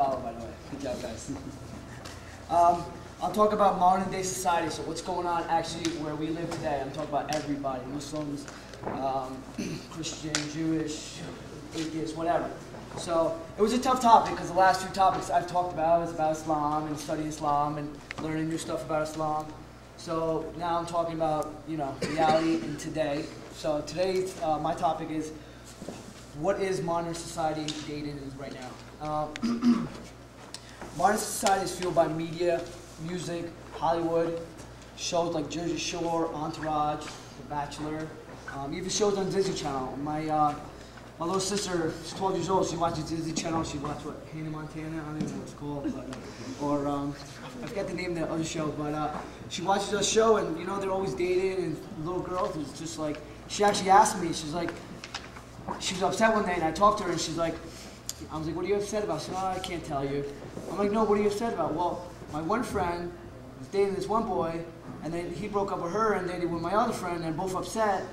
By the way. Good job, guys. I'll talk about modern day society, so what's going on actually where we live today. I'm talking about everybody, Muslims, Christian, Jewish, atheists, whatever. So it was a tough topic because the last few topics I've talked about was about Islam and studying Islam and learning new stuff about Islam. So now I'm talking about, reality and today. So today's, my topic is, what is modern society dating right now? Modern society is fueled by media, music, Hollywood, shows like Jersey Shore, Entourage, The Bachelor, even shows on Disney Channel. My little sister, she's 12 years old, she watches Disney Channel, she watches Hannah Montana, I don't even know what it's called, but, I forget the name of the other show, but she watches a show and, they're always dating, and little girls, it's just like, she actually asked me, she was upset one day, and I talked to her, and I was like, what are you upset about? She said, oh, I can't tell you. I'm like, no, what are you upset about? Well, my one friend was dating this one boy, and then he broke up with her and dated with my other friend, and they're both upset.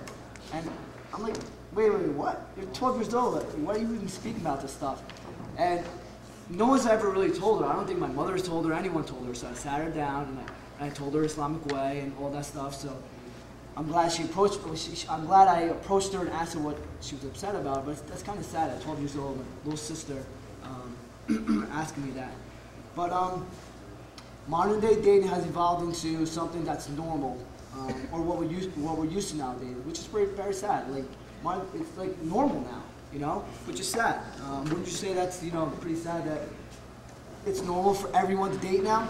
And I'm like, wait, what? You're 12 years old. Why are you even speaking about this stuff? And no one's ever really told her. I don't think my mother's told her, anyone told her. So I sat her down, and I told her Islamic way and all that stuff. So I'm glad I'm glad I approached her and asked her what she was upset about, but that's kind of sad at 12 years old, my little sister asking me that. But modern day dating has evolved into something that's normal, or what we're used to nowadays, which is very sad. Like it's like normal now, which is sad. Wouldn't you say that's pretty sad that it's normal for everyone to date now?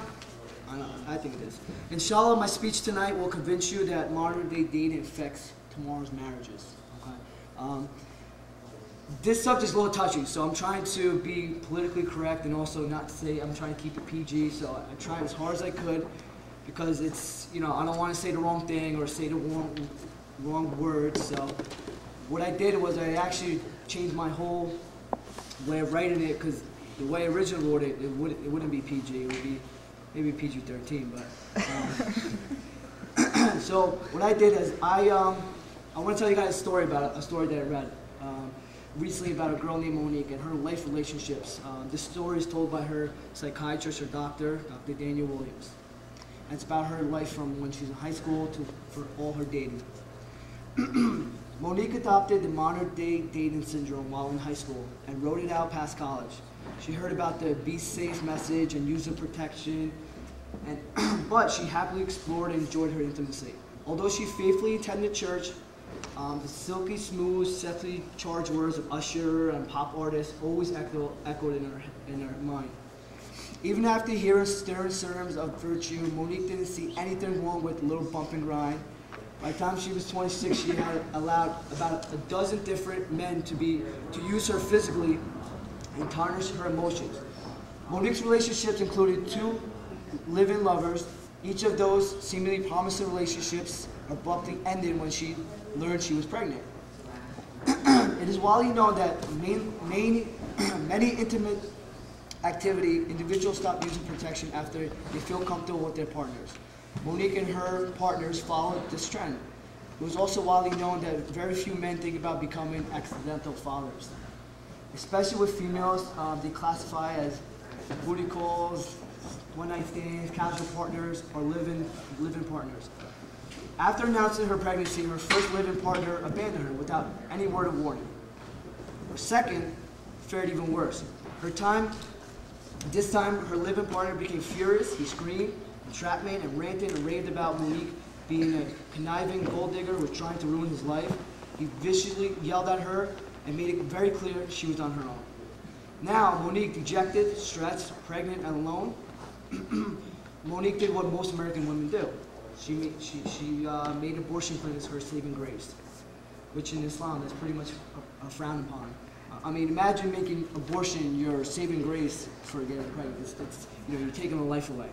I think it is. Inshallah, my speech tonight will convince you that modern day dating affects tomorrow's marriages. Okay? This subject is a little touchy, so I'm trying to be politically correct and also not say, I'm trying to keep it PG, so I tried as hard as I could because it's, I don't want to say the wrong thing or say the wrong words. So what I did was I actually changed my whole way of writing it, because the way I originally wrote it, it wouldn't be PG, it would be maybe PG-13, but so what I did is I want to tell you guys a story that I read recently about a girl named Monique and her life relationships. This story is told by her psychiatrist or Dr. Daniel Williams. And it's about her life from when she was in high school for all her dating. Monique adopted the modern day dating syndrome while in high school and wrote it out past college. She heard about the be safe message and user protection, but she happily explored and enjoyed her intimacy. Although she faithfully attended church, the silky smooth, sexually charged words of Usher and pop artists always echoed in her mind. Even after hearing stern sermons of virtue, Monique didn't see anything wrong with a little bump and grind. By the time she was 26, she had allowed about a dozen different men to use her physically and tarnish her emotions. Monique's relationships included 2 live-in lovers. Each of those seemingly promising relationships abruptly ended when she learned she was pregnant. It is widely known that many intimate activity, individuals stop using protection after they feel comfortable with their partners. Monique and her partners followed this trend. It was also widely known that very few men think about becoming accidental fathers. Especially with females, they classify as booty calls, one-night stands, casual partners, or live-in partners. After announcing her pregnancy, her first live-in partner abandoned her without any word of warning. Her second fared even worse. This time, her live-in partner became furious. He screamed, entrapment, and ranted and raved about Monique being a conniving gold digger who was trying to ruin his life. He viciously yelled at her and made it very clear she was on her own. Now, Monique, dejected, stressed, pregnant, and alone, Monique did what most American women do. She made abortion clinics her saving grace, which in Islam is pretty much frowned upon. I mean, imagine making abortion your saving grace for getting pregnant. You're taking a life away.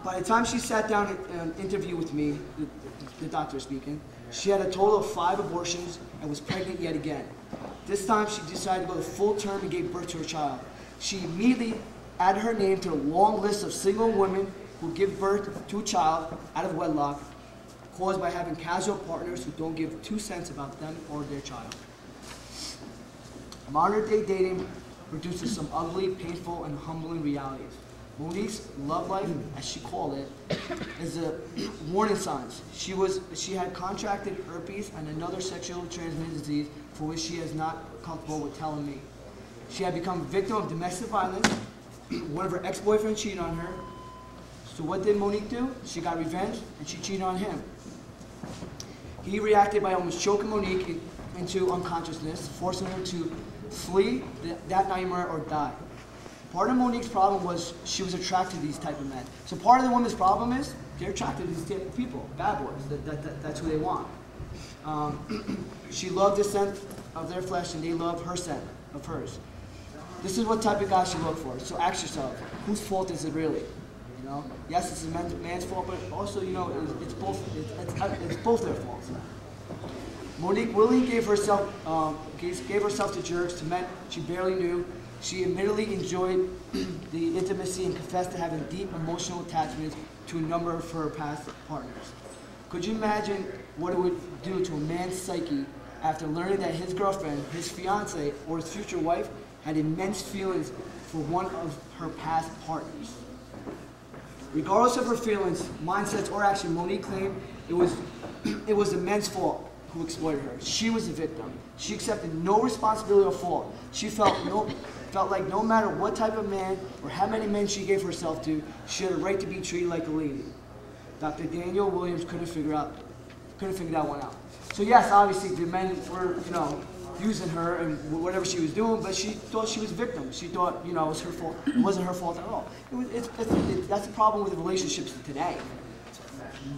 By the time she sat down in an interview with me, the doctor speaking, she had a total of 5 abortions and was pregnant yet again. This time she decided to go the full term and gave birth to her child. She immediately added her name to the long list of single women who give birth to a child out of wedlock caused by having casual partners who don't give 2 cents about them or their child. Modern day dating produces some ugly, painful, and humbling realities. Monique's love life, as she called it, is a warning signs. She had contracted herpes and another sexually transmitted disease for which she is not comfortable with telling me. She had become a victim of domestic violence. One of her ex-boyfriends cheated on her. So what did Monique do? She got revenge and she cheated on him. He reacted by almost choking Monique into unconsciousness, forcing her to flee that nightmare or die. Part of Monique's problem was she was attracted to these type of men. So part of the woman's problem is they're attracted to these type of people, bad boys. That's who they want. She loved the scent of their flesh and they loved her scent of hers. This is what type of guy she looked for. So ask yourself, whose fault is it really? You know, yes, it's a man's fault, but also, you know, it's both their faults. Monique willingly gave herself to jerks, to men she barely knew. She admittedly enjoyed the intimacy and confessed to having deep emotional attachments to a number of her past partners. Could you imagine what it would do to a man's psyche after learning that his girlfriend, his fiancée, or his future wife had immense feelings for one of her past partners? Regardless of her feelings, mindsets, or action, Monique claimed it was the men's fault who exploited her. She was the victim. She accepted no responsibility or fault. She felt like no matter what type of man or how many men she gave herself to, she had a right to be treated like a lady. Dr. Daniel Williams couldn't figure that one out. So yes, obviously the men were, you know, using her and whatever she was doing, but she thought she was a victim. She thought, you know, it was her fault. It wasn't her fault at all. That's the problem with the relationships today,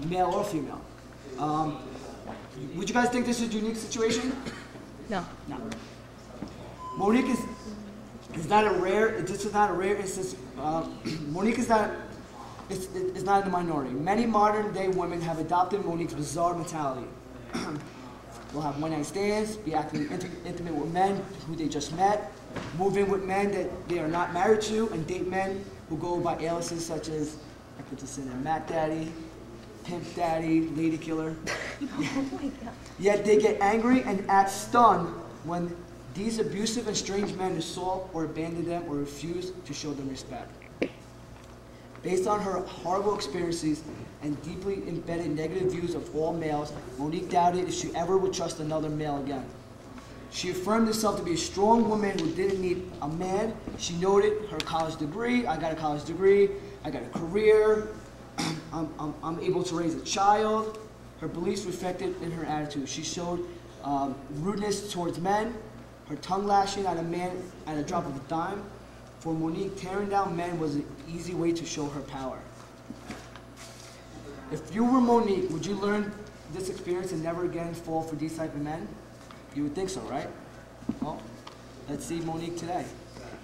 male or female. Would you guys think this is a unique situation? No. No. Monique is not a rare. This is not a rare instance. Monique is not. It's not in the minority. Many modern day women have adopted Monique's bizarre mentality. They'll have one-night stands, be acting intimate with men who they just met, move in with men that they are not married to, and date men who go by aliases such as, I put this in there, Mac Daddy, Pimp Daddy, Lady Killer. Oh my God. Yet they get angry and act stunned when these abusive and strange men assault or abandon them or refuse to show them respect. Based on her horrible experiences and deeply embedded negative views of all males, Monique doubted if she ever would trust another male again. She affirmed herself to be a strong woman who didn't need a man. She noted her college degree. I got a college degree. I got a career. I'm able to raise a child. Her beliefs reflected in her attitude. She showed rudeness towards men, her tongue lashing at a man at a drop of a dime. For Monique, tearing down men was an easy way to show her power. If you were Monique, would you learn this experience and never again fall for these type of men? You would think so, right? Well, let's see Monique today.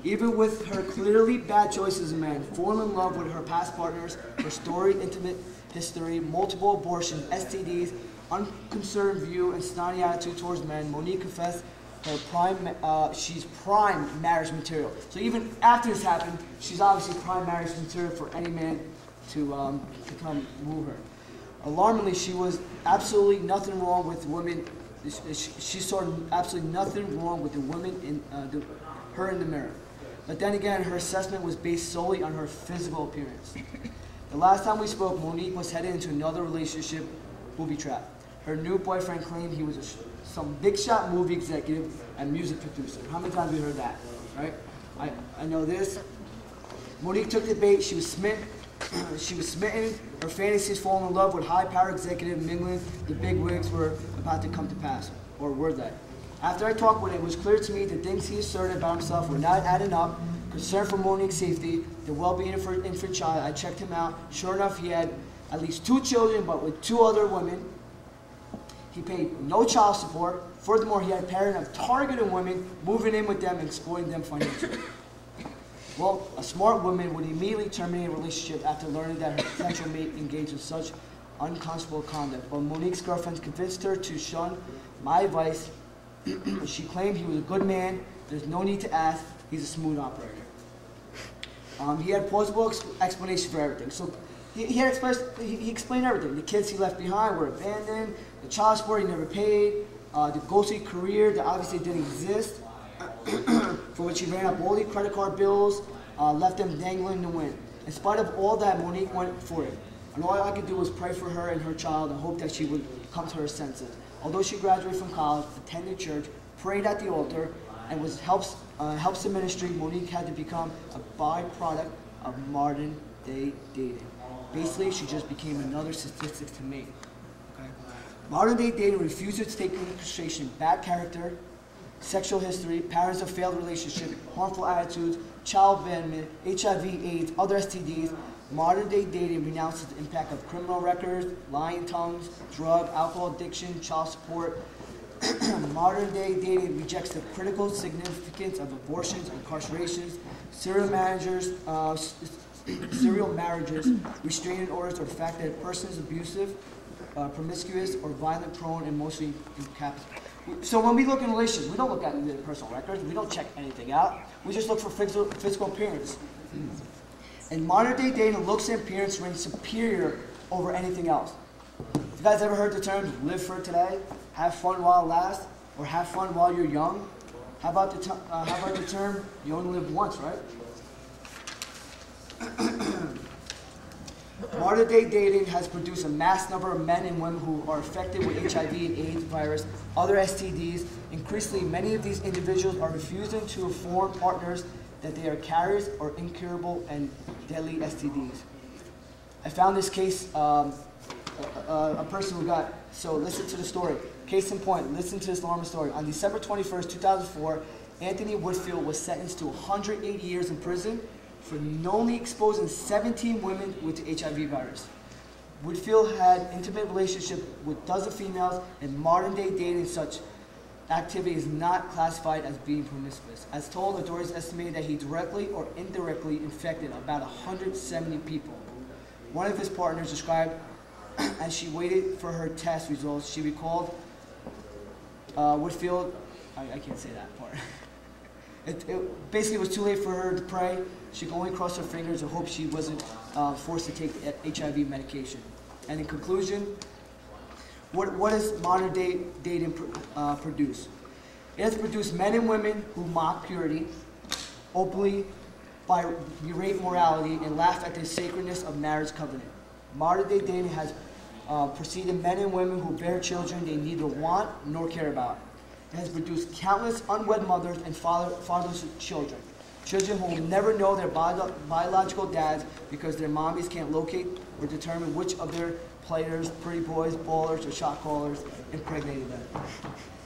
Even with her clearly bad choices of men, fall in love with her past partners, her storied intimate history, multiple abortions, STDs, unconcerned view, and snotty attitude towards men, Monique confessed she's prime marriage material. So even after this happened, she's obviously prime marriage material for any man to come woo her. Alarmingly, she was absolutely nothing wrong with women. She saw absolutely nothing wrong with the women in her in the mirror. But then again, her assessment was based solely on her physical appearance. The last time we spoke, Monique was headed into another relationship, booby trap. Her new boyfriend claimed he was some big shot movie executive and music producer. How many times have you heard that, right? I know this. Monique took the bait. She was smitten. Her fantasies falling in love with high-power executive mingling. The big wigs were about to come to pass, or were they? After I talked with him, it was clear to me the things he asserted about himself were not adding up. Concern for Monique's safety, the well-being of her infant child. I checked him out. Sure enough, he had at least 2 children, but with 2 other women. He paid no child support. Furthermore, he had a pattern of targeting women, moving in with them, and exploiting them financially. Well, a smart woman would immediately terminate a relationship after learning that her potential mate engaged in such unconscionable conduct. But Monique's girlfriend convinced her to shun my advice. She claimed he was a good man. There's no need to ask. He's a smooth operator. He had plausible explanation for everything. So he explained everything. The kids he left behind were abandoned. The child support he never paid. The ghostly career that obviously didn't exist. for which she ran up all the credit card bills, left them dangling in the wind. In spite of all that, Monique went for it. And all I could do was pray for her and her child and hope that she would come to her senses. Although she graduated from college, attended church, prayed at the altar, and helps the ministry, Monique had to become a byproduct of modern day dating. Basically, she just became another statistic to me. Okay? Modern day dating refuses to take into consideration bad character, sexual history, patterns of failed relationship, harmful attitudes, child abandonment, HIV/AIDS, other STDs. Modern day dating renounces the impact of criminal records, lying tongues, drug, alcohol addiction, child support. Modern day dating rejects the critical significance of abortions, incarcerations, serial marriages, restraining orders, or the fact that a person is abusive, promiscuous, or violent prone, and mostly incapacitated. So when we look in relationships, we don't look at the personal records, we don't check anything out, we just look for physical appearance. And modern day dating, looks and appearance reign superior over anything else. You guys ever heard the term live for today, have fun while it lasts, or have fun while you're young? How about the term you only live once, right? Modern day dating has produced a mass number of men and women who are affected with HIV and AIDS virus, other STDs. Increasingly, many of these individuals are refusing to inform partners that they are carriers or incurable and deadly STDs. I found this case, a person who got, so listen to the story. Case in point, listen to this alarming story. On December 21st, 2004, Anthony Woodfield was sentenced to 180 years in prison for knowingly exposing 17 women with the HIV virus. Woodfield had intimate relationship with dozens of females, and modern day dating such activity is not classified as being promiscuous. As told, authorities estimated that he directly or indirectly infected about 170 people. One of his partners described as she waited for her test results, she recalled Woodfield, I can't say that part. It basically was too late for her to pray. She could only cross her fingers and hope she wasn't forced to take HIV medication. And in conclusion, what does modern day dating produce? It has produced men and women who mock purity, openly berate morality, and laugh at the sacredness of marriage covenant. Modern day dating has preceded men and women who bear children they neither want nor care about. It has produced countless unwed mothers and fatherless children. Children who will never know their biological dads because their mommies can't locate or determine which of their players, pretty boys, ballers, or shot callers impregnated them.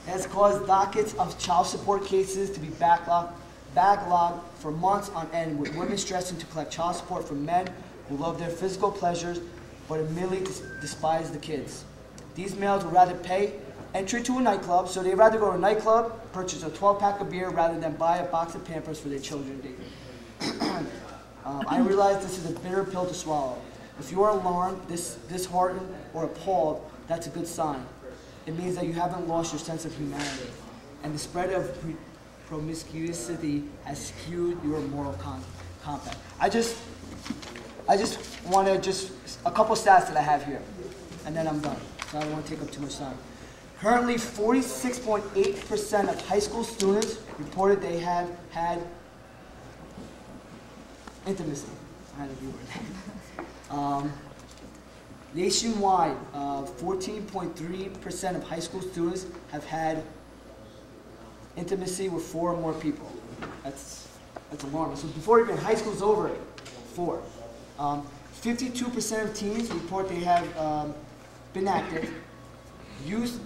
It has caused dockets of child support cases to be backlogged for months on end, with women stressing to collect child support from men who love their physical pleasures but admittedly despise the kids. These males would rather pay entry to a nightclub, so they'd rather go to a nightclub, purchase a 12-pack of beer rather than buy a box of Pampers for their children daily. I realize this is a bitter pill to swallow. If you are alarmed, disheartened, or appalled, that's a good sign. It means that you haven't lost your sense of humanity, and the spread of promiscuity has skewed your moral compass. I just want to a couple stats that I have here, and then I'm done. So I don't want to take up too much time. Currently, 46.8% of high school students reported they have had intimacy. I had a word. Nationwide, 14.3% of high school students have had intimacy with 4 or more people. That's alarming. So before even high school's over, 4. 52% of teens report they have been active. Youth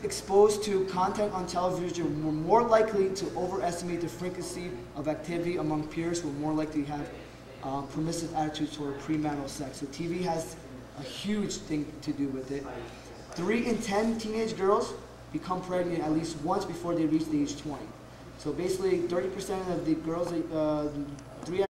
exposed to content on television were more likely to overestimate the frequency of activity among peers who are more likely to have permissive attitudes toward premarital sex. So TV has a huge thing to do with it. 3 in 10 teenage girls become pregnant at least once before they reach the age 20. So basically 30% of the girls, 3